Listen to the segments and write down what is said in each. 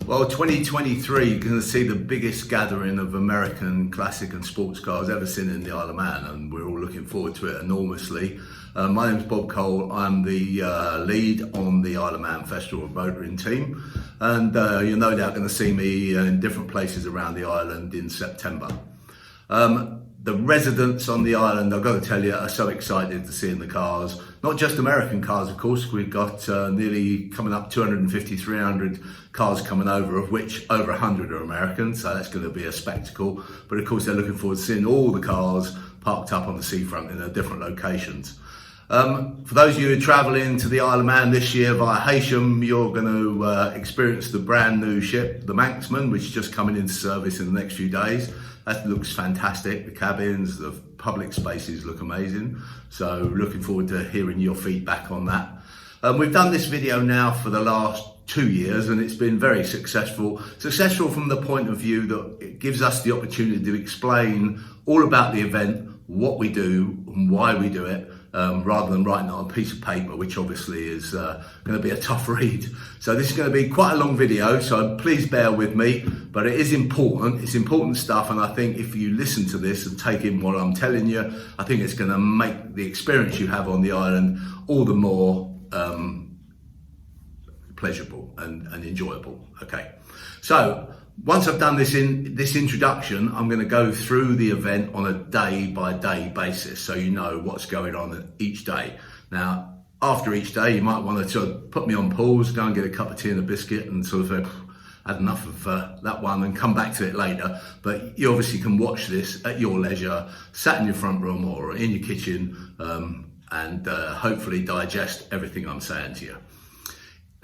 Well, 2023, you're going to see the biggest gathering of American classic and sports cars ever seen in the Isle of Man, and we're all looking forward to it enormously. My name's Bob Cole. I'm the lead on the Isle of Man Festival Motoring team, and you're no doubt going to see me in different places around the island in September. The residents on the island, I've got to tell you, are so excited to see in the cars. Not just American cars, of course. We've got nearly coming up 250, 300 cars coming over, of which over 100 are American. So that's going to be a spectacle. But of course, they're looking forward to seeing all the cars parked up on the seafront in their different locations. For those of you who are travelling to the Isle of Man this year via Heysham, you're going to experience the brand new ship, the Manxman, which is just coming into service in the next few days. That looks fantastic. The cabins, the public spaces look amazing. So looking forward to hearing your feedback on that. We've done this video now for the last 2 years and it's been very successful. Successful from the point of view that it gives us the opportunity to explain all about the event, what we do and why we do it, rather than writing it on a piece of paper, which obviously is going to be a tough read. So this is going to be quite a long video, so please bear with me, but it is important. It's important stuff, and I think if you listen to this and take in what I'm telling you, I think it's going to make the experience you have on the island all the more pleasurable and enjoyable. Okay, so once I've done this introduction, I'm going to go through the event on a day-by-day basis, so you know what's going on each day. Now, after each day, you might want to sort of put me on pause, go and get a cup of tea and a biscuit, and sort of had enough of that one, and come back to it later. But you obviously can watch this at your leisure, sat in your front room or in your kitchen, and hopefully digest everything I'm saying to you.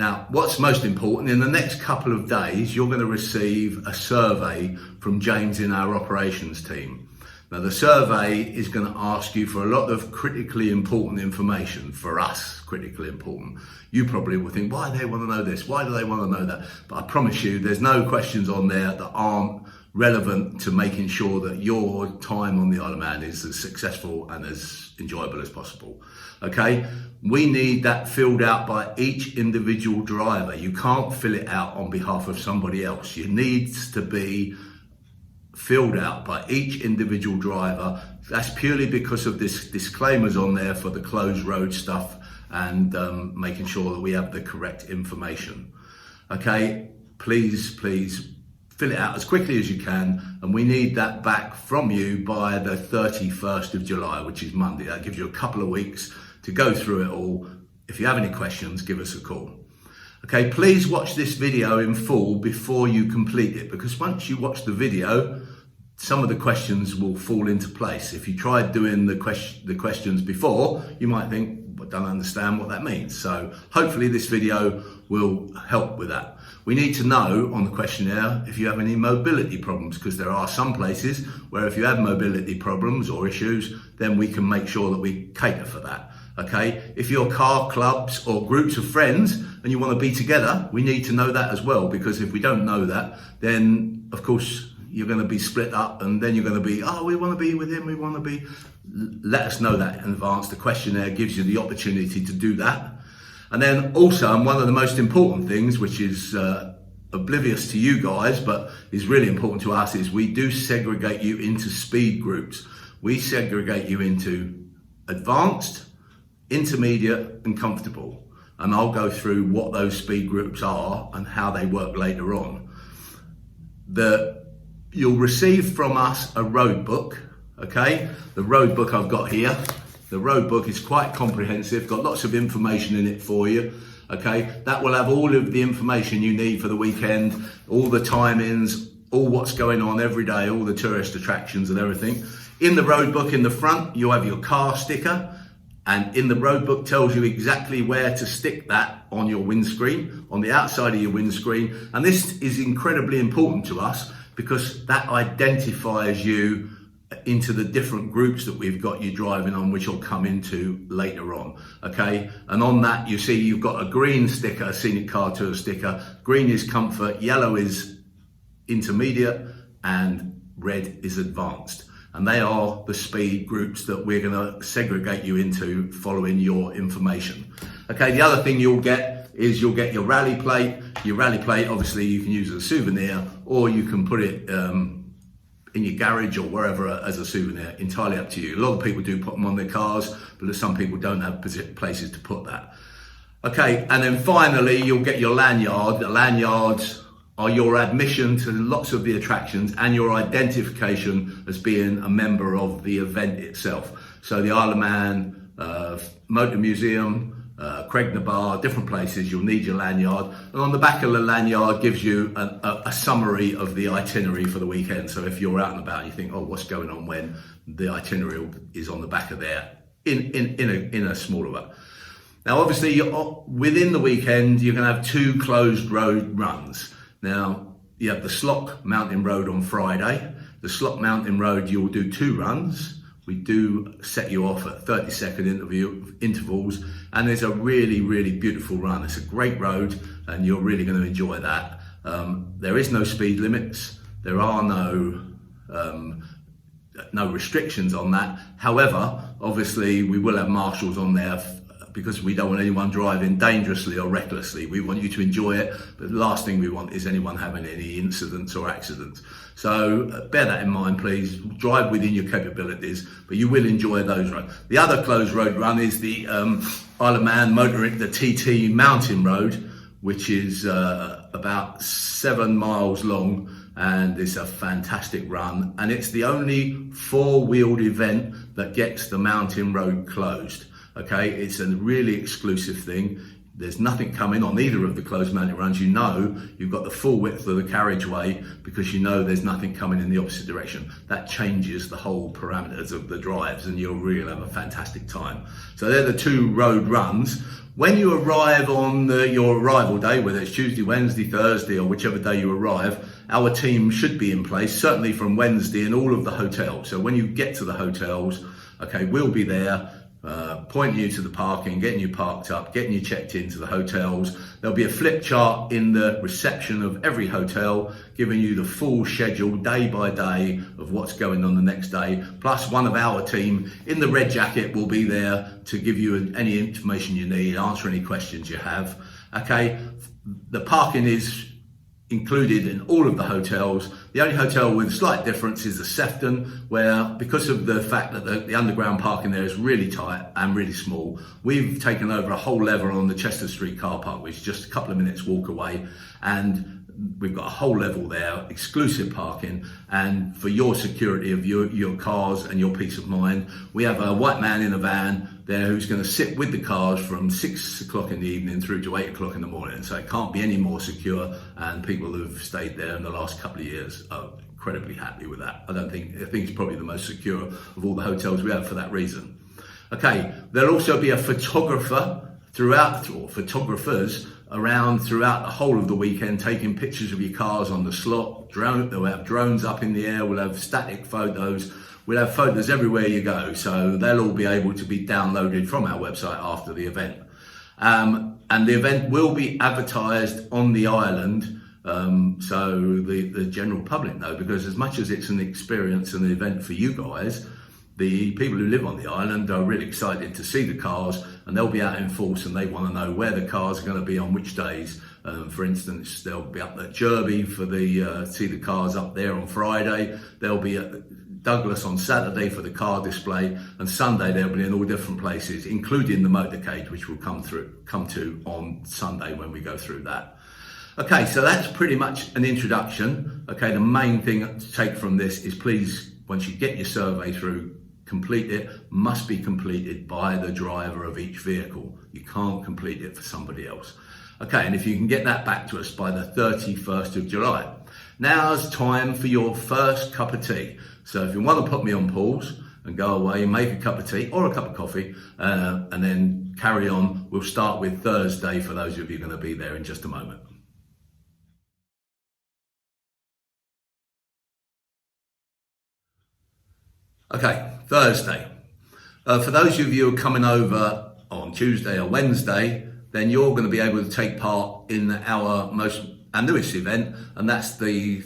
Now, what's most important, in the next couple of days, you're going to receive a survey from James in our operations team. Now, the survey is going to ask you for a lot of critically important information, for us, critically important. You probably will think, why do they want to know this? Why do they want to know that? But I promise you, there's no questions on there that aren't relevant to making sure that your time on the Isle of Man is as successful and as enjoyable as possible. Okay, we need that filled out by each individual driver. You can't fill it out on behalf of somebody else. It needs to be filled out by each individual driver. That's purely because of this disclaimers on there for the closed road stuff and making sure that we have the correct information. Okay, please fill it out as quickly as you can, and we need that back from you by the 31st of July, which is Monday. That gives you a couple of weeks to go through it all. If you have any questions, give us a call. Okay, please watch this video in full before you complete it, because once you watch the video, some of the questions will fall into place. If you tried doing the questions before, you might think, I don't understand what that means. So hopefully this video will help with that. We need to know on the questionnaire if you have any mobility problems, because there are some places where if you have mobility problems or issues, then we can make sure that we cater for that. Okay, if you're car clubs or groups of friends and you want to be together, we need to know that as well, because if we don't know that, then of course you're going to be split up, and then you're going to be, oh, we want to be with him, we want to be. Let us know that in advance. The questionnaire gives you the opportunity to do that. And then also, and one of the most important things, which is oblivious to you guys, but is really important to us, is we do segregate you into speed groups. We segregate you into advanced, intermediate and comfortable. And I'll go through what those speed groups are and how they work later on. You'll receive from us a road book, okay? The road book I've got here. The road book is quite comprehensive, got lots of information in it for you, okay? That will have all of the information you need for the weekend, all the timings, all what's going on every day, all the tourist attractions and everything. In the road book in the front, you'll have your car sticker, and in the road book tells you exactly where to stick that on your windscreen, on the outside of your windscreen. And this is incredibly important to us because that identifies you into the different groups that we've got you driving on, which I'll come into later on, okay? And on that, you see you've got a green sticker, a scenic car tour sticker. Green is comfort, yellow is intermediate, and red is advanced. And they are the speed groups that we're gonna segregate you into following your information. Okay, the other thing you'll get is you'll get your rally plate. Your rally plate, obviously, you can use as a souvenir, or you can put it in your garage or wherever as a souvenir. Entirely up to you. A lot of people do put them on their cars, but some people don't have places to put that. Okay, and then finally, you'll get your lanyard. The lanyards are your admission to lots of the attractions and your identification as being a member of the event itself. So the Isle of Man, Motor Museum, Craignabar, different places, you'll need your lanyard. And on the back of the lanyard gives you a summary of the itinerary for the weekend. So if you're out and about and you think, oh, what's going on when, the itinerary is on the back of there in a smaller way. Now, obviously, within the weekend, you're going to have 2 closed road runs. Now, you have the Sloop Mountain Road on Friday. The Sloop Mountain Road, you'll do 2 runs. We do set you off at 30-second intervals, and there's a really, really beautiful run. It's a great road, and you're really going to enjoy that. There is no speed limits. There are no restrictions on that. However, obviously, we will have marshals on there because we don't want anyone driving dangerously or recklessly. We want you to enjoy it, but the last thing we want is anyone having any incidents or accidents. So bear that in mind, please. Drive within your capabilities, but you will enjoy those roads. The other closed road run is the Isle of Man the TT Mountain Road, which is about 7 miles long, and it's a fantastic run. And it's the only 4-wheeled event that gets the mountain road closed. Okay, it's a really exclusive thing. There's nothing coming on either of the closed mountain runs. You know you've got the full width of the carriageway because you know there's nothing coming in the opposite direction. That changes the whole parameters of the drives, and you'll really have a fantastic time. So they're the 2 road runs. When you arrive on your arrival day, whether it's Tuesday, Wednesday, Thursday, or whichever day you arrive, our team should be in place, certainly from Wednesday, in all of the hotels. So when you get to the hotels, okay, we'll be there, pointing you to the parking, getting you parked up, getting you checked into the hotels. There'll be a flip chart in the reception of every hotel, giving you the full schedule day by day of what's going on the next day. Plus one of our team in the red jacket will be there to give you any information you need, answer any questions you have. Okay, the parking is included in all of the hotels. The only hotel with a slight difference is the Sefton, where because of the fact that the underground parking there is really tight and really small, we've taken over a whole level on the Chester Street car park, which is just a couple of minutes walk away, and we've got a whole level there, exclusive parking, and for your security of your cars and your peace of mind, we have a white man in a van there who's going to sit with the cars from 6 o'clock in the evening through to 8 o'clock in the morning. So it can't be any more secure, and people who've stayed there in the last couple of years are incredibly happy with that. I think it's probably the most secure of all the hotels we have for that reason. Okay, there'll also be a photographer photographers around throughout the whole of the weekend, taking pictures of your cars on the slot. They'll have drones up in the air, we'll have static photos, we'll have photos everywhere you go. So they'll all be able to be downloaded from our website after the event. And the event will be advertised on the island, so the general public know, because as much as it's an experience and an event for you guys, the people who live on the island are really excited to see the cars, and they'll be out in force, and they want to know where the cars are going to be on which days. For instance, they'll be up at Derby for see the cars up there on Friday. They'll be at Douglas on Saturday for the car display, and Sunday they'll be in all different places, including the motorcade, which we'll come to on Sunday when we go through that. Okay, so that's pretty much an introduction. Okay, the main thing to take from this is, please, once you get your survey through, complete it. Must be completed by the driver of each vehicle. You can't complete it for somebody else. Okay, and if you can get that back to us by the 31st of July. Now's time for your first cup of tea. So if you want to put me on pause and go away and make a cup of tea or a cup of coffee, and then carry on, we'll start with Thursday for those of you going to be there in just a moment. Okay, Thursday. For those of you who are coming over on Tuesday or Wednesday, then you're going to be able to take part in our newest event, and that's the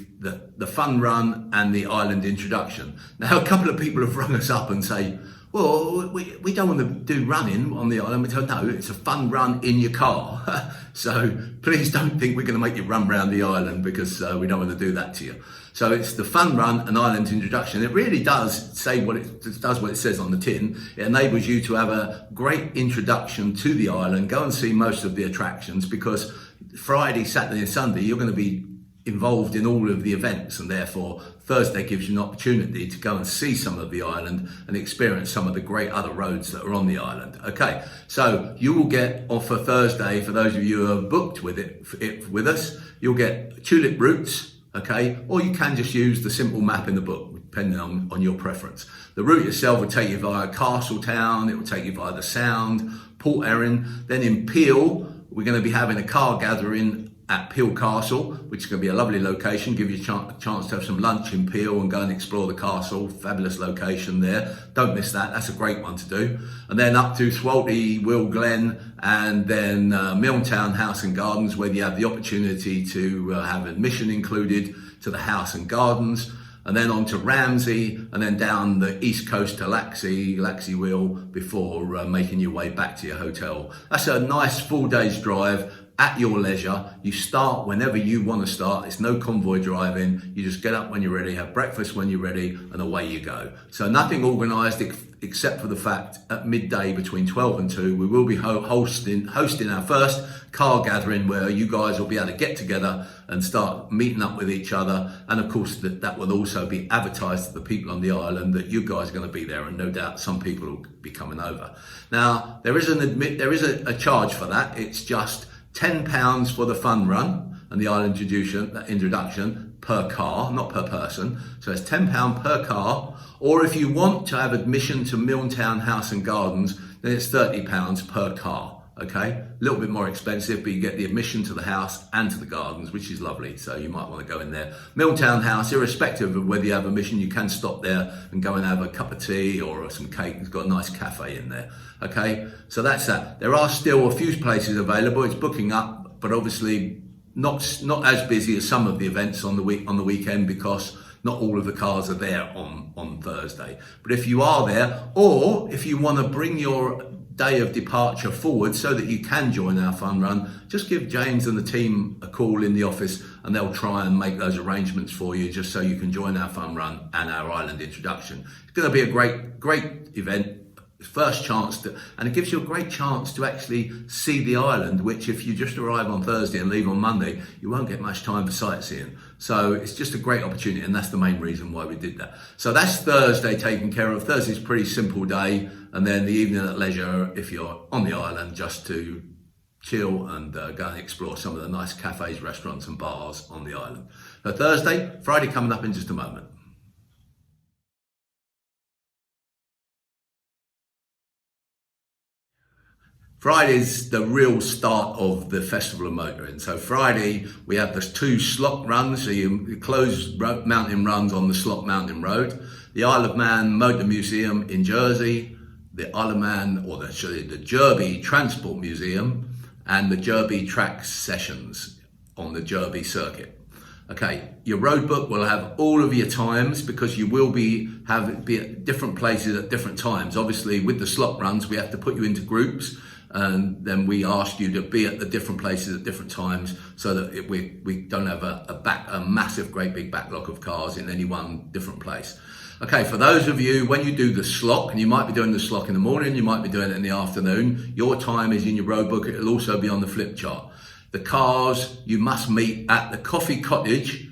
fun run and the island introduction. Now, a couple of people have rung us up and say, Well, we don't want to do running on the island. We don't know. It's a fun run in your car. So please don't think we're going to make you run around the island, because we don't want to do that to you. So it's the fun run, an island introduction. It really does say what it does, what it says on the tin. It enables you to have a great introduction to the island, go and see most of the attractions, because Friday, Saturday and Sunday, you're going to be involved in all of the events, and therefore Thursday gives you an opportunity to go and see some of the island and experience some of the great other roads that are on the island. Okay, so you will get, or for Thursday, for those of you who are booked with it with us, you'll get tulip routes, okay, or you can just use the simple map in the book, depending on your preference. The route itself will take you via Castletown, it will take you via the Sound, Port Erin. Then in Peel, we're going to be having a car gathering at Peel Castle, which is going to be a lovely location, give you a chance to have some lunch in Peel and go and explore the castle. Fabulous location there. Don't miss that. That's a great one to do. And then up to Swalty, Will Glen, and then Milltown House and Gardens, where you have the opportunity to have admission included to the house and gardens. And then on to Ramsey, and then down the east coast to Laxey Wheel, before making your way back to your hotel. That's a nice full day's drive at your leisure. You start whenever you want to start. It's no convoy driving. You just get up when you're ready, have breakfast when you're ready, and away you go. So nothing organised except for the fact at midday between 12 and 2, we will be hosting our first car gathering, where you guys will be able to get together and start meeting up with each other. And of course that will also be advertised to the people on the island that you guys are going to be there, and no doubt some people will be coming over. Now there is a charge for that. It's just £10 for the fun run and the island introduction per car, not per person. So it's £10 per car. Or if you want to have admission to Milltown House and Gardens, then it's £30 per car. Okay, a little bit more expensive, but you get the admission to the house and to the gardens, which is lovely. So you might want to go in there. Milltown House, irrespective of whether you have admission, you can stop there and go and have a cup of tea or some cake. It's got a nice cafe in there. Okay, so that's that. There are still a few places available. It's booking up, but obviously not as busy as some of the events on the weekend, because not all of the cars are there on Thursday. But if you are there, or if you want to bring your day of departure forward so that you can join our fun run, just give James and the team a call in the office, and they'll try and make those arrangements for you, just so you can join our fun run and our island introduction. It's going to be a great event. First chance to, and it gives you a great chance to actually see the island, which if you just arrive on Thursday and leave on Monday, you won't get much time for sightseeing. So it's just a great opportunity, and that's the main reason why we did that. So that's Thursday taken care of. Thursday's a pretty simple day, and then the evening at leisure, if you're on the island, just to chill and go and explore some of the nice cafes, restaurants and bars on the island. So Thursday, Friday coming up in just a moment. Friday's the real start of the Festival of Motoring. So Friday, we have the 2 slot runs, so you close mountain runs on the Slot Mountain Road, the Isle of Man Motor Museum in Jersey, the Isle of Man, or the Jerby Transport Museum, and the Jerby Track Sessions on the Jerby Circuit. Okay, your road book will have all of your times, because you will be at different places at different times. Obviously, with the slot runs, we have to put you into groups, and then we ask you to be at the different places at different times, so that we don't have a massive, great big backlog of cars in any one different place. Okay, for those of you, when you do the slot, and you might be doing the slot in the morning, you might be doing it in the afternoon, your time is in your road book. It'll also be on the flip chart. The cars you must meet at the Coffee Cottage.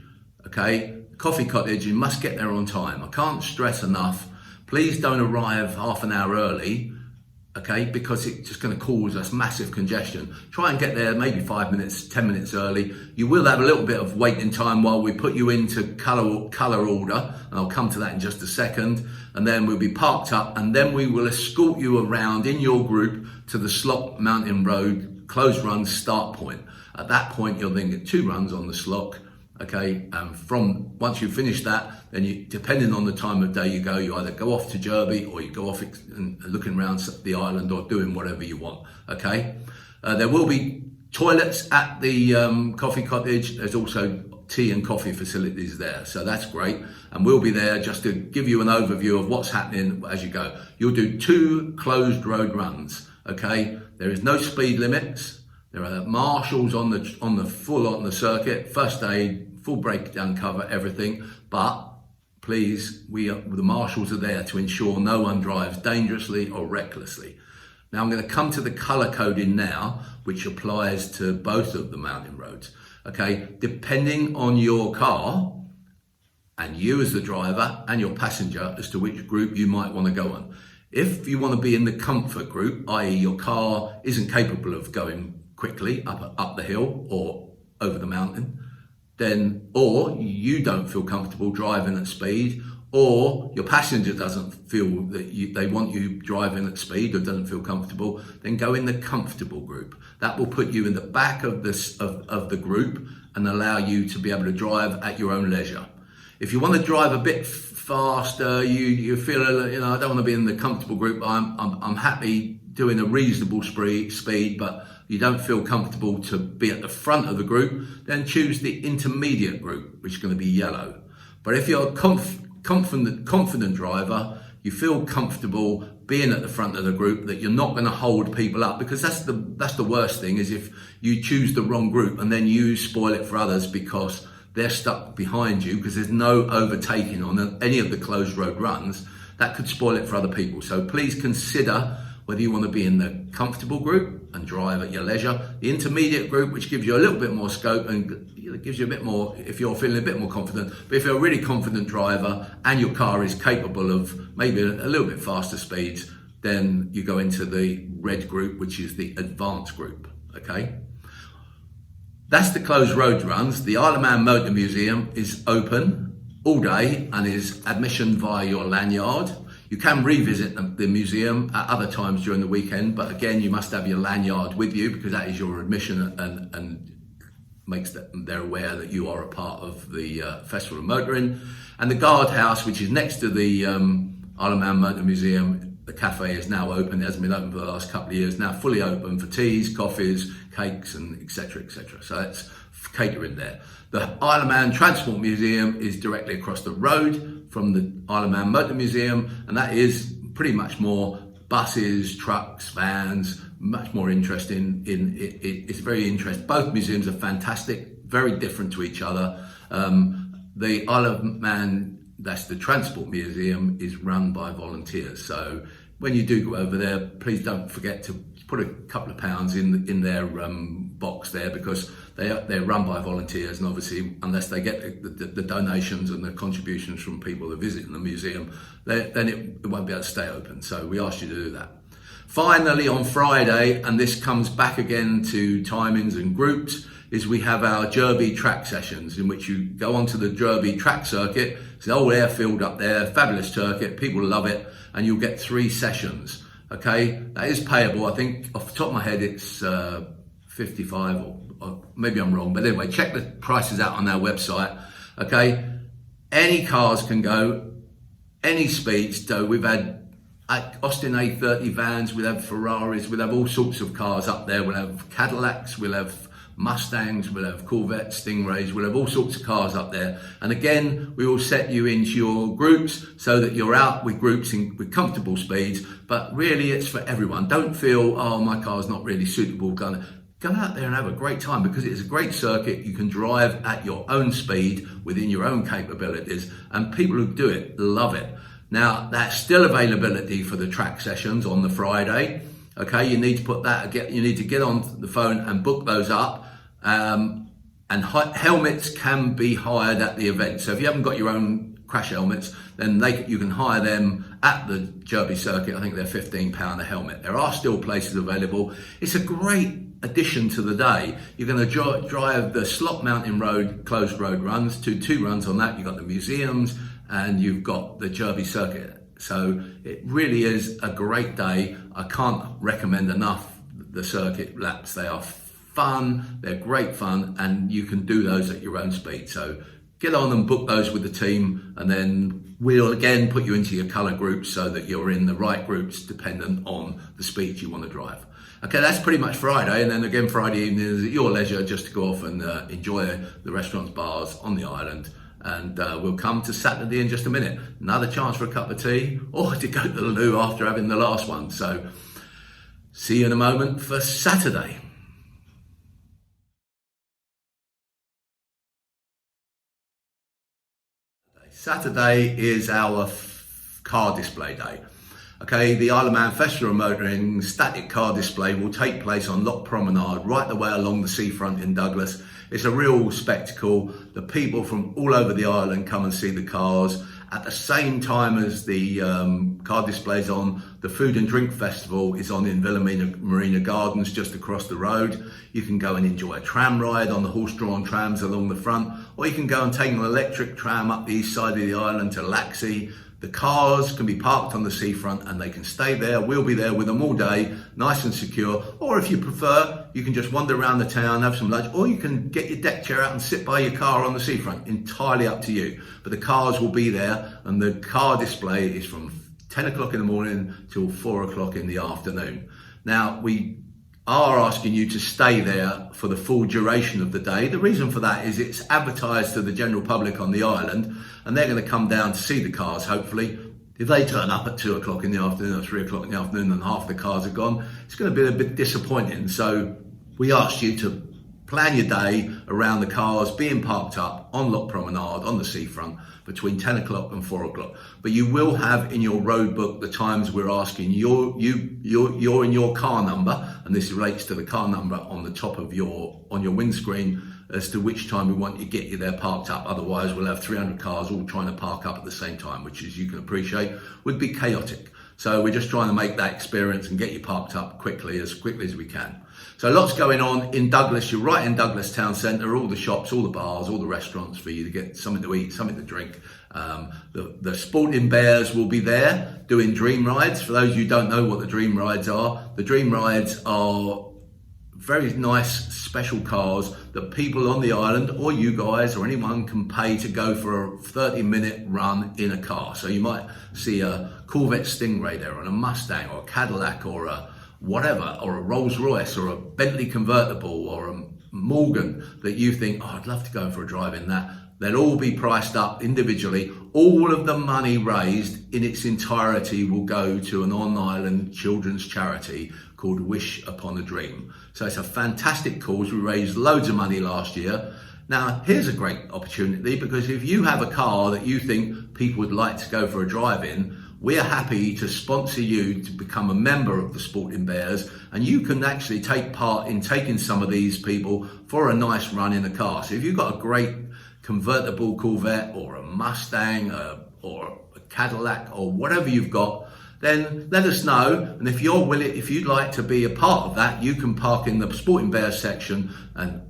Okay, Coffee Cottage, you must get there on time. I can't stress enough, please don't arrive half an hour early, okay, because it's just going to cause us massive congestion. Try and get there maybe 5 minutes, 10 minutes early. You will have a little bit of waiting time while we put you into colour order, and I'll come to that in just a second. And then we'll be parked up, and then we will escort you around in your group to the Slot Mountain Road closed run start point. At that point, you'll then get 2 runs on the slot. Okay, and from once you finish that, then you, depending on the time of day you go, you either go off to Jerby, or you go off and looking around the island, or doing whatever you want. Okay, there will be toilets at the Coffee Cottage. There's also tea and coffee facilities there. So that's great. And we'll be there just to give you an overview of what's happening as you go. You'll do 2 closed road runs, okay? There is no speed limits. There are marshals on the circuit, first aid, full breakdown cover, everything. But please, the marshals are there to ensure no one drives dangerously or recklessly. Now I'm going to come to the colour coding now, which applies to both of the mountain roads. Okay, depending on your car and you as the driver and your passenger as to which group you might want to go on. If you want to be in the comfort group, i.e. your car isn't capable of going quickly up the hill or over the mountain, then, or you don't feel comfortable driving at speed, or your passenger doesn't feel that they want you driving at speed or doesn't feel comfortable, then go in the comfortable group. That will put you in the back of the group and allow you to be able to drive at your own leisure. If you want to drive a bit faster, you feel, I don't want to be in the comfortable group. I'm happy doing a reasonable speed, but you don't feel comfortable to be at the front of the group, then choose the intermediate group, which is going to be yellow. But if you're a confident driver, you feel comfortable being at the front of the group, that you're not going to hold people up, because that's the worst thing, is if you choose the wrong group and then you spoil it for others because they're stuck behind you because there's no overtaking on any of the closed road runs. That could spoil it for other people. So please consider whether you want to be in the comfortable group and drive at your leisure, the intermediate group, which gives you a little bit more scope and gives you a bit more if you're feeling a bit more confident. But if you're a really confident driver and your car is capable of maybe a little bit faster speeds, then you go into the red group, which is the advanced group, okay? That's the closed road runs. The Isle of Man Motor Museum is open all day and is admission via your lanyard. You can revisit the museum at other times during the weekend, but again, you must have your lanyard with you because that is your admission and makes them aware that you are a part of the Festival of Motoring. And the guardhouse, which is next to the Isle of Man Motor Museum, the cafe is now open. It hasn't been open for the last couple of years, now fully open for teas, coffees, cakes, and etc., etc. So that's catering there. The Isle of Man Transport Museum is directly across the road from the Isle of Man Motor Museum, and that is pretty much more buses, trucks, vans, much more interesting. It's very interesting. Both museums are fantastic, very different to each other. The Isle of Man, that's the Transport Museum, is run by volunteers. So when you do go over there, please don't forget to put a couple of pounds in their box there, because they're run by volunteers, and obviously unless they get the donations and the contributions from people that visit in the museum, then it won't be able to stay open. So we ask you to do that. Finally, on Friday, and this comes back again to timings and groups, is we have our Derby track sessions, in which you go onto the Derby track circuit. It's an old airfield up there, fabulous circuit, people love it, and you'll get 3 sessions. Okay, that is payable. I think off the top of my head it's 55, or maybe I'm wrong, but anyway, check the prices out on our website. Okay, any cars can go, any speeds. So we've had Austin A30 vans, we'll have Ferraris, we'll have all sorts of cars up there. We'll have Cadillacs, we'll have Mustangs, we'll have Corvettes, Stingrays, we'll have all sorts of cars up there. And again, we will set you into your groups so that you're out with groups with comfortable speeds, but really it's for everyone. Don't feel, oh, my car's not really suitable. Go out there and have a great time, because it's a great circuit. You can drive at your own speed within your own capabilities, and people who do it love it. Now, that's still availability for the track sessions on the Friday. Okay, you need to put that, you need to get on the phone and book those up. And helmets can be hired at the event. So if you haven't got your own crash helmets, then you can hire them at the Derby circuit. I think they're £15 a helmet. There are still places available. It's a great addition to the day. You're going to drive the Slop Mountain Road closed road runs, two runs on that. You've got the museums and you've got the Derby circuit. So it really is a great day. I can't recommend enough the circuit laps. They are fun, they're great fun, and you can do those at your own speed. So get on and book those with the team, and then we'll again put you into your colour groups so that you're in the right groups dependent on the speed you want to drive. Okay, that's pretty much Friday, and then again Friday evening is at your leisure just to go off and enjoy the restaurants, bars on the island. And we'll come to Saturday in just a minute. Another chance for a cup of tea or to go to the loo after having the last one. So see you in a moment for Saturday. Saturday is our car display day. Okay, the Isle of Man Festival of Motoring static car display will take place on Loch Promenade right the way along the seafront in Douglas. It's a real spectacle. The people from all over the island come and see the cars. At the same time as the car display's on, the Food and Drink Festival is on in Wilhelmina Marina Gardens just across the road. You can go and enjoy a tram ride on the horse-drawn trams along the front, or you can go and take an electric tram up the east side of the island to Laxey. The cars can be parked on the seafront and they can stay there. We'll be there with them all day, nice and secure. Or if you prefer, you can just wander around the town, have some lunch, or you can get your deck chair out and sit by your car on the seafront. Entirely up to you. But the cars will be there, and the car display is from 10 o'clock in the morning till 4 o'clock in the afternoon. Now, we are asking you to stay there for the full duration of the day. The reason for that is it's advertised to the general public on the island, and they're going to come down to see the cars, hopefully. If they turn up at 2 o'clock in the afternoon or 3 o'clock in the afternoon and half the cars are gone, it's going to be a bit disappointing. So we asked you to plan your day around the cars being parked up on Loch Promenade on the seafront between 10 o'clock and 4 o'clock. But you will have in your road book the times we're asking you're in your car number, and this relates to the car number on the top of on your windscreen, as to which time we want you to get you there parked up. Otherwise we'll have 300 cars all trying to park up at the same time, which, as you can appreciate, would be chaotic. So we're just trying to make that experience and get you parked up quickly as we can. So lots going on in Douglas. You're right in Douglas town centre, all the shops, all the bars, all the restaurants for you to get something to eat, something to drink. The Sporting Bears will be there doing dream rides. For those of you who don't know what the dream rides are, the dream rides are very nice special cars that people on the island, or you guys or anyone, can pay to go for a 30-minute run in a car. So you might see a Corvette Stingray there, or a Mustang, or a Cadillac, or a whatever, or a Rolls Royce, or a Bentley convertible, or a Morgan that you think, oh, I'd love to go for a drive in that. They'll all be priced up individually. All of the money raised in its entirety will go to an on-island children's charity called Wish Upon a Dream. So it's a fantastic cause. We raised loads of money last year. Now, here's a great opportunity, because if you have a car that you think people would like to go for a drive in, we're happy to sponsor you to become a member of the Sporting Bears, and you can actually take part in taking some of these people for a nice run in a car. So if you've got a great convertible Corvette, or a Mustang, or a Cadillac, or whatever you've got, then let us know. And if you'd like to be a part of that, you can park in the Sporting Bears section, and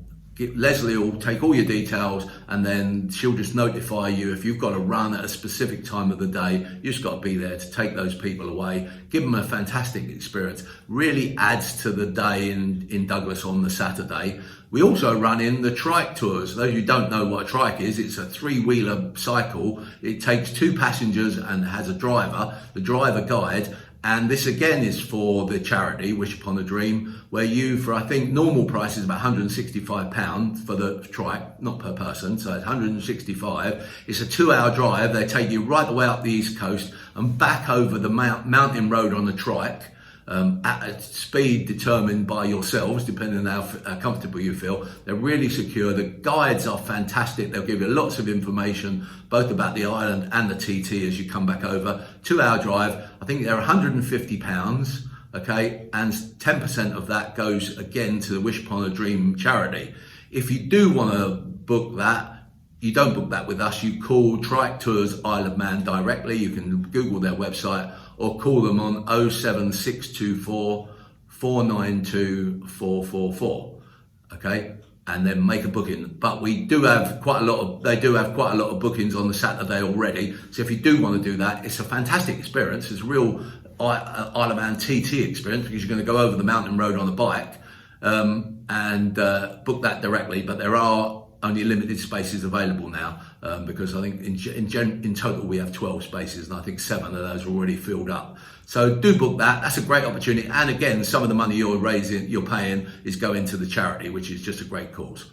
Leslie will take all your details, and then she'll just notify you if you've got to run at a specific time of the day. You just got to be there to take those people away, give them a fantastic experience. Really adds to the day in Douglas on the Saturday. We also run in the trike tours. Those who don't know what a trike is, it's a three-wheeler cycle. It takes 2 passengers and has a driver, the driver guide. And this again is for the charity Wish Upon a Dream, where you, for I think normal price is about £165 for the trike, not per person, so it's £165. It's a 2-hour drive. They take you right the way up the east coast and back over the mountain road on the trike, at a speed determined by yourselves, depending on how comfortable you feel. They're really secure. The guides are fantastic. They'll give you lots of information, both about the island and the TT as you come back over. 2-hour drive. I think they're £150, okay, and 10% of that goes again to the Wish Upon a Dream charity. If you do want to book that, you don't book that with us. You call Trike Tours Isle of Man directly. You can Google their website, or call them on 07624 492 444, okay, and then make a booking. But we do have quite a lot of, they do have quite a lot of bookings on the Saturday already. So if you do want to do that, it's a fantastic experience. It's a real Isle of Man TT experience, because you're going to go over the mountain road on a bike, and book that directly. But there are only limited spaces available now, because I think in total we have 12 spaces, and I think 7 of those are already filled up. So do book that. That's a great opportunity. And again, some of the money you're paying is going to the charity, which is just a great cause.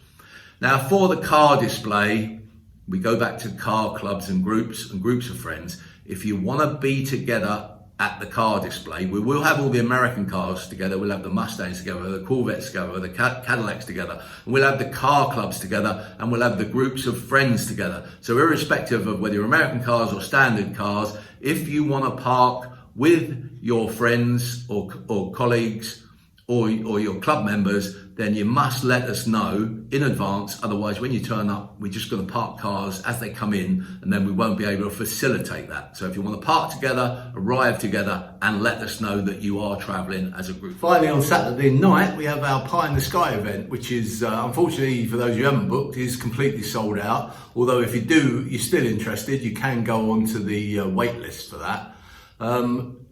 Now, for the car display, we go back to car clubs and groups of friends. If you want to be together at the car display, we will have all the American cars together. We'll have the Mustangs together, the Corvettes together, the Cadillacs together. And we'll have the car clubs together, and we'll have the groups of friends together. So irrespective of whether you're American cars or standard cars, if you want to park with your friends or colleagues or your club members, then you must let us know in advance. Otherwise, when you turn up, we're just going to park cars as they come in, and then we won't be able to facilitate that. So if you want to park together, arrive together, and let us know that you are traveling as a group. Finally, on Saturday night, we have our Pie in the Sky event, which is, unfortunately, for those who haven't booked, is completely sold out. Although if you're still interested, you can go onto the wait list for that.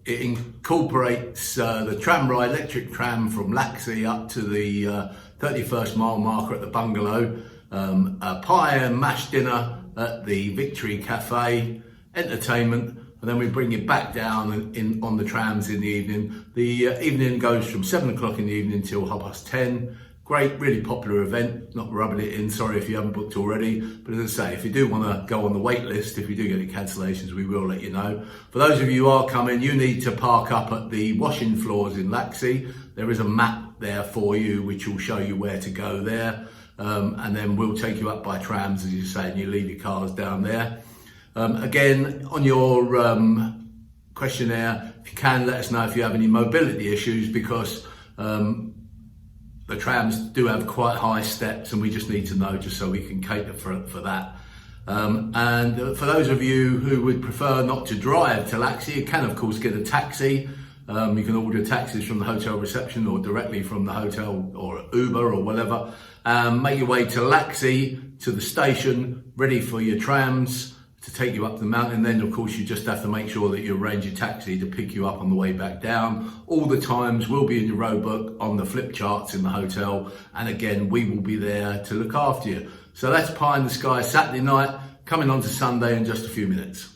It incorporates the tram ride, electric tram from Laxey up to the 31st mile marker at the bungalow, a pie and mash dinner at the Victory Cafe, entertainment, and then we bring you back down on the trams in the evening. The evening goes from 7 o'clock in the evening till 10:30. Great, really popular event, not rubbing it in, sorry if you haven't booked already. But as I say, if you do want to go on the wait list, if you do get any cancellations, we will let you know. For those of you who are coming, you need to park up at the washing floors in Laxey. There is a map there for you, which will show you where to go there. And then we'll take you up by trams, as you say, and you leave your cars down there. Again, on your questionnaire, if you can, let us know if you have any mobility issues, because the trams do have quite high steps, and we just need to know just so we can cater for that. And for those of you who would prefer not to drive to Laxey, you can of course get a taxi. You can order taxis from the hotel reception or directly from the hotel, or Uber or whatever. Make your way to Laxey, to the station, ready for your trams to take you up the mountain. Then of course you just have to make sure that you arrange a taxi to pick you up on the way back down. All the times will be in your road book on the flip charts in the hotel, and again we will be there to look after you. So that's Pie in the Sky Saturday night, coming on to Sunday in just a few minutes.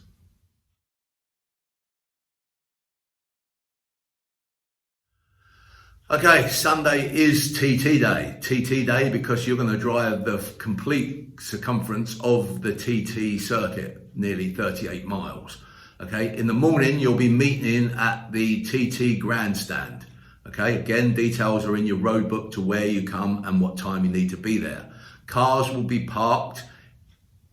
Okay, Sunday is TT Day. TT Day because you're going to drive the complete circumference of the TT circuit, nearly 38 miles. Okay, in the morning you'll be meeting at the TT grandstand. Okay, again, details are in your road book to where you come and what time you need to be there. Cars will be parked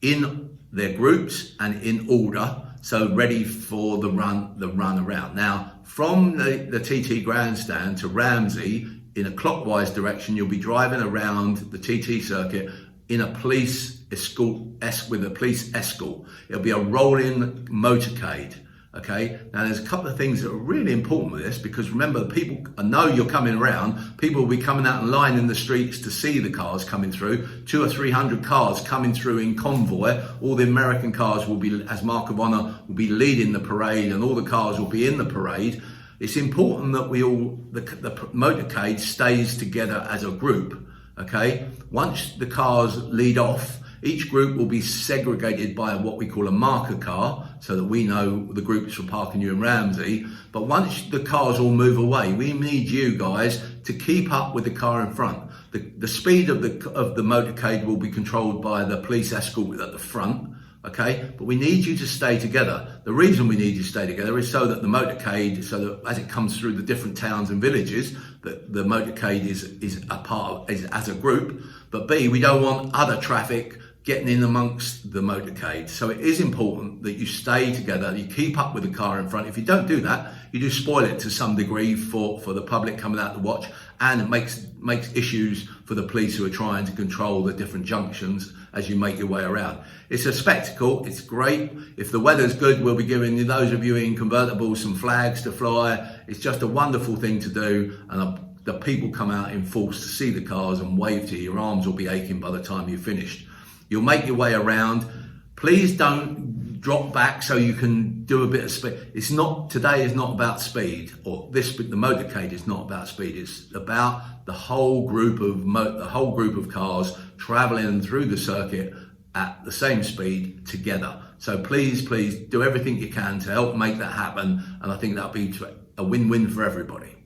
in their groups and in order, so ready for the run around. Now, from the TT grandstand to Ramsey, in a clockwise direction, you'll be driving around the TT circuit in a police escort, with a police escort. It'll be a rolling motorcade. Okay, now there's a couple of things that are really important with this, because remember, people know you're coming around. People will be coming out and lining the streets to see the cars coming through. 200 or 300 cars coming through in convoy. All the American cars will be, as mark of honor, will be leading the parade, and all the cars will be in the parade. It's important that the motorcade stays together as a group. Okay, once the cars lead off, each group will be segregated by what we call a marker car, so that we know the groups for parking you in Ramsey. But once the cars all move away, we need you guys to keep up with the car in front. The speed of the motorcade will be controlled by the police escort at the front. Okay, but we need you to stay together. The reason we need you to stay together is so that the motorcade, so that as it comes through the different towns and villages, that the motorcade is a part of, is as a group. But B, we don't want other traffic getting in amongst the motorcade. So it is important that you stay together, you keep up with the car in front. If you don't do that, you do spoil it to some degree for the public coming out to watch, and it makes issues for the police who are trying to control the different junctions as you make your way around. It's a spectacle, it's great. If the weather's good, we'll be giving those of you in convertibles some flags to fly. It's just a wonderful thing to do, and the people come out in force to see the cars and wave to you. Your arms will be aching by the time you've finished. You'll make your way around. Please don't drop back so you can do a bit of speed. Today is not about speed, or the motorcade is not about speed. It's about the whole group of cars traveling through the circuit at the same speed together. So please do everything you can to help make that happen, and I think that'll be a win-win for everybody.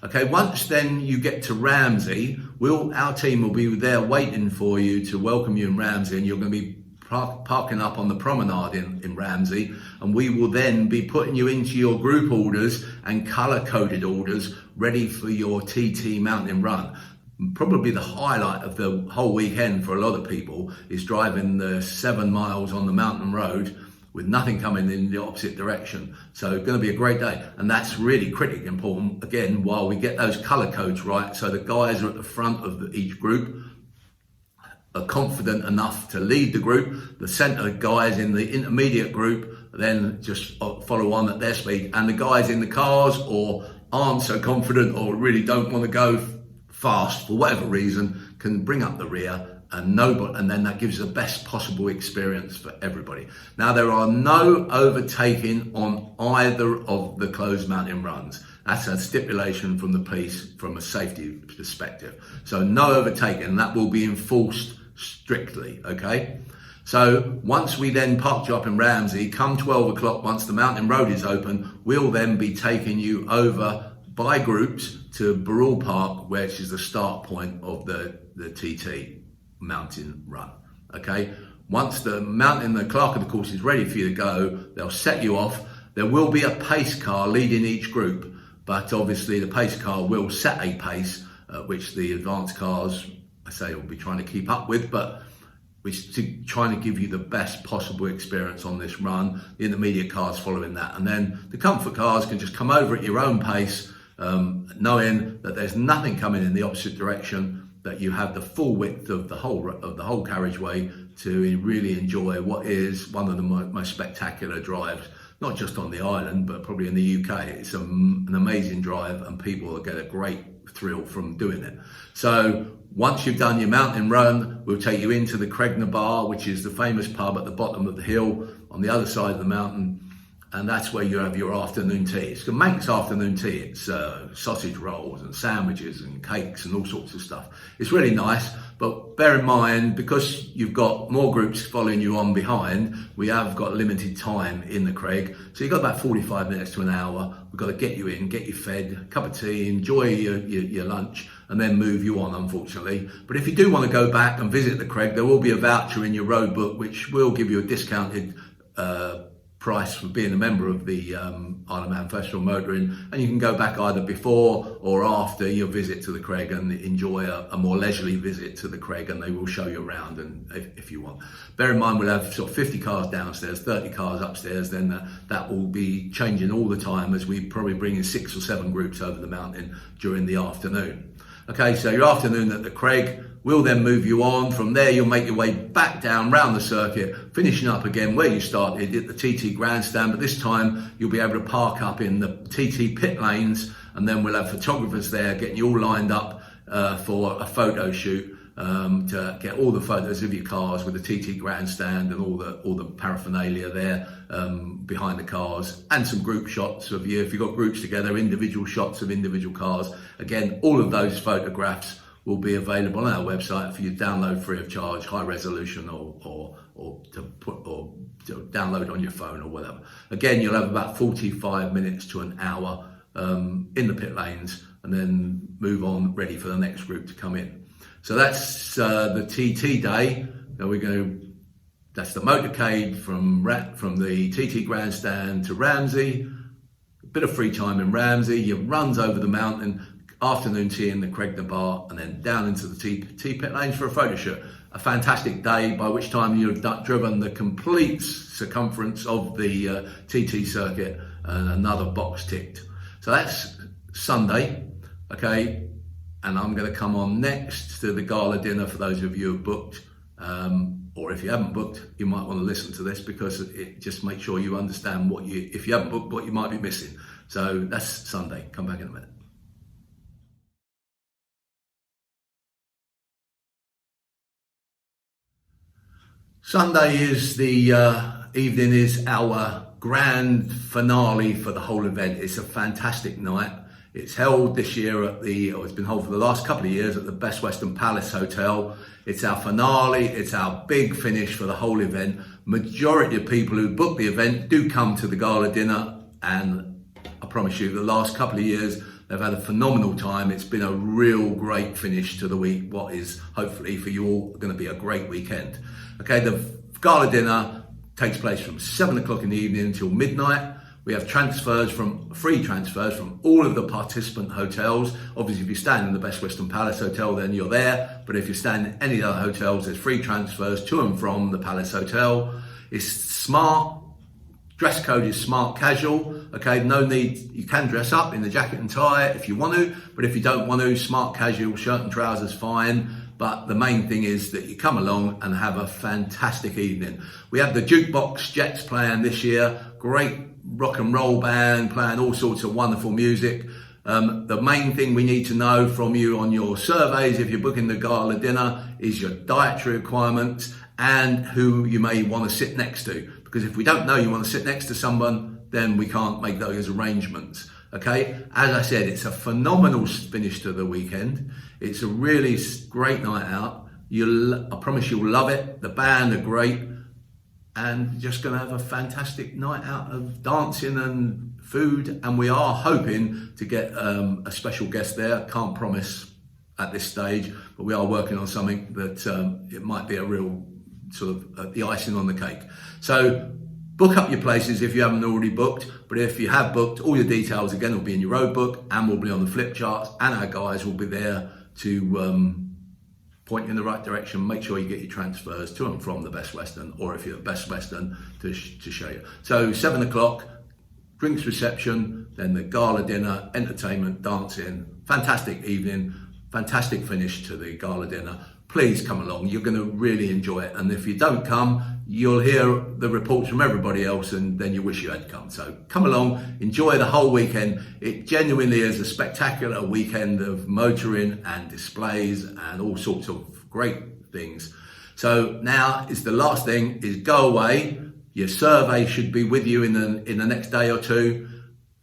Okay, once then you get to Ramsey, our team will be there waiting for you to welcome you in Ramsey, and you're going to be parking up on the promenade in Ramsey, and we will then be putting you into your group orders and colour-coded orders ready for your TT mountain run. Probably the highlight of the whole weekend for a lot of people is driving the 7 miles on the mountain road with nothing coming in the opposite direction. So it's going to be a great day. And that's really critically important, again, while we get those colour codes right, so the guys are at the front of each group, are confident enough to lead the group. The centre guys in the intermediate group then just follow on at their speed. And the guys in the cars or aren't so confident or really don't want to go fast for whatever reason can bring up the rear, and then that gives the best possible experience for everybody. Now, there are no overtaking on either of the closed mountain runs. That's a stipulation from the police from a safety perspective. So no overtaking, that will be enforced strictly, okay? So once we then parked you up in Ramsey, come 12 o'clock, once the mountain road is open, we'll then be taking you over by groups to Burrell Park, which is the start point of the TT mountain run, okay? Once the clerk of the course is ready for you to go, they'll set you off. There will be a pace car leading each group, but obviously the pace car will set a pace, which the advanced cars, I say, will be trying to keep up with, but we're trying to give you the best possible experience on this run. The intermediate cars following that, and then the comfort cars can just come over at your own pace, knowing that there's nothing coming in the opposite direction, that you have the full width of the whole carriageway to really enjoy what is one of the most spectacular drives, not just on the island, but probably in the UK. It's an amazing drive, and people will get a great thrill from doing it. So once you've done your mountain run, we'll take you into the Cregner Bar, which is the famous pub at the bottom of the hill on the other side of the mountain. And that's where you have your afternoon tea. It's Manx afternoon tea. It's sausage rolls and sandwiches and cakes and all sorts of stuff. It's really nice, but bear in mind, because you've got more groups following you on behind, we have got limited time in the Craig. So you've got about 45 minutes to an hour. We've got to get you in, get you fed, a cup of tea, enjoy your lunch, and then move you on, unfortunately. But if you do want to go back and visit the Craig, there will be a voucher in your road book, which will give you a discounted price for being a member of the Isle of Man Festival Motoring, and you can go back either before or after your visit to the Craig and enjoy a more leisurely visit to the Craig, and they will show you around, and if you want. Bear in mind, we'll have sort of 50 cars downstairs, 30 cars upstairs, then that will be changing all the time as we probably bring in 6 or 7 groups over the mountain during the afternoon. Okay, so your afternoon at the Craig, we'll then move you on. From there, you'll make your way back down round the circuit, finishing up again where you started at the TT grandstand, but this time you'll be able to park up in the TT pit lanes, and then we'll have photographers there getting you all lined up for a photo shoot to get all the photos of your cars with the TT grandstand and all the paraphernalia there behind the cars, and some group shots of you. If you've got groups together, individual shots of individual cars. Again, all of those photographs will be available on our website for you to download free of charge, high resolution, or to download on your phone or whatever. Again, you'll have about 45 minutes to an hour in the pit lanes, and then move on, ready for the next group to come in. So that's the TT day. Now that's the motorcade from the TT grandstand to Ramsey. A bit of free time in Ramsey. Your runs over the mountain, afternoon tea in the Cregner Bar, and then down into the T pit lanes for a photo shoot. A fantastic day, by which time you've driven the complete circumference of the TT circuit and another box ticked. So that's Sunday, okay? And I'm going to come on next to the Gala Dinner for those of you who have booked. Or if you haven't booked, you might want to listen to this, because it just makes sure you understand if you haven't booked, what you might be missing. So that's Sunday. Come back in a minute. Sunday is the evening is our grand finale for the whole event. It's a fantastic night. It's held this year it's been held for the last couple of years at the Best Western Palace Hotel. It's our finale, it's our big finish for the whole event. Majority of people who book the event do come to the gala dinner, and I promise you the last couple of years they've had a phenomenal time. It's been a real great finish to the week, what is hopefully for you all going to be a great weekend. Okay, the gala dinner takes place from 7 o'clock in the evening until midnight. We have free transfers from all of the participant hotels. Obviously, if you're staying in the Best Western Palace Hotel, then you're there. But if you're staying in any other hotels, there's free transfers to and from the Palace Hotel. It's smart. Dress code is smart casual. Okay, no need. You can dress up in the jacket and tie if you want to. But if you don't want to, smart casual, shirt and trousers, fine. But the main thing is that you come along and have a fantastic evening. We have the Jukebox Jets playing this year. Great rock and roll band playing all sorts of wonderful music. The main thing we need to know from you on your surveys, if you're booking the gala dinner, is your dietary requirements and who you may want to sit next to. Because if we don't know you want to sit next to someone, then we can't make those arrangements. Okay, as I said, it's a phenomenal finish to the weekend. It's a really great night out. I promise you'll love it. The band are great. And just going to have a fantastic night out of dancing and food. And we are hoping to get a special guest there. Can't promise at this stage, but we are working on something that it might be a real sort of the icing on the cake. So book up your places if you haven't already booked. But if you have booked, all your details again will be in your road book and will be on the flip charts. And our guys will be there to point you in the right direction. Make sure you get your transfers to and from the Best Western, or if you're at Best Western, to show you. So 7 o'clock, drinks reception, then the gala dinner, entertainment, dancing, fantastic evening, fantastic finish to the gala dinner. Please come along, you're going to really enjoy it. And if you don't come, you'll hear the reports from everybody else and then you wish you had come. So come along, enjoy the whole weekend. It genuinely is a spectacular weekend of motoring and displays and all sorts of great things. So now is the last thing, is go away. Your survey should be with you in the next day or two.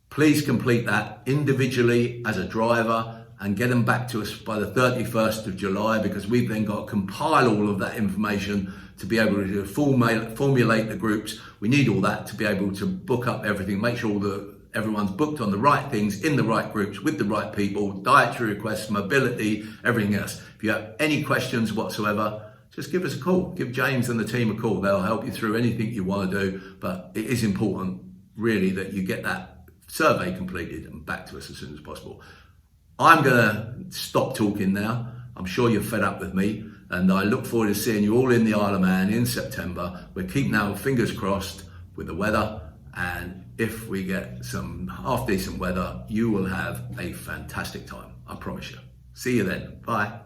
Please complete that individually as a driver and get them back to us by the 31st of July, because we've then got to compile all of that information to be able to formulate the groups. We need all that to be able to book up everything, make sure that everyone's booked on the right things, in the right groups, with the right people, dietary requests, mobility, everything else. If you have any questions whatsoever, just give us a call. Give James and the team a call. They'll help you through anything you want to do. But it is important, really, that you get that survey completed and back to us as soon as possible. I'm going to stop talking now. I'm sure you're fed up with me, and I look forward to seeing you all in the Isle of Man in September. We're keeping our fingers crossed with the weather, and if we get some half decent weather, you will have a fantastic time. I promise you. See you then. Bye.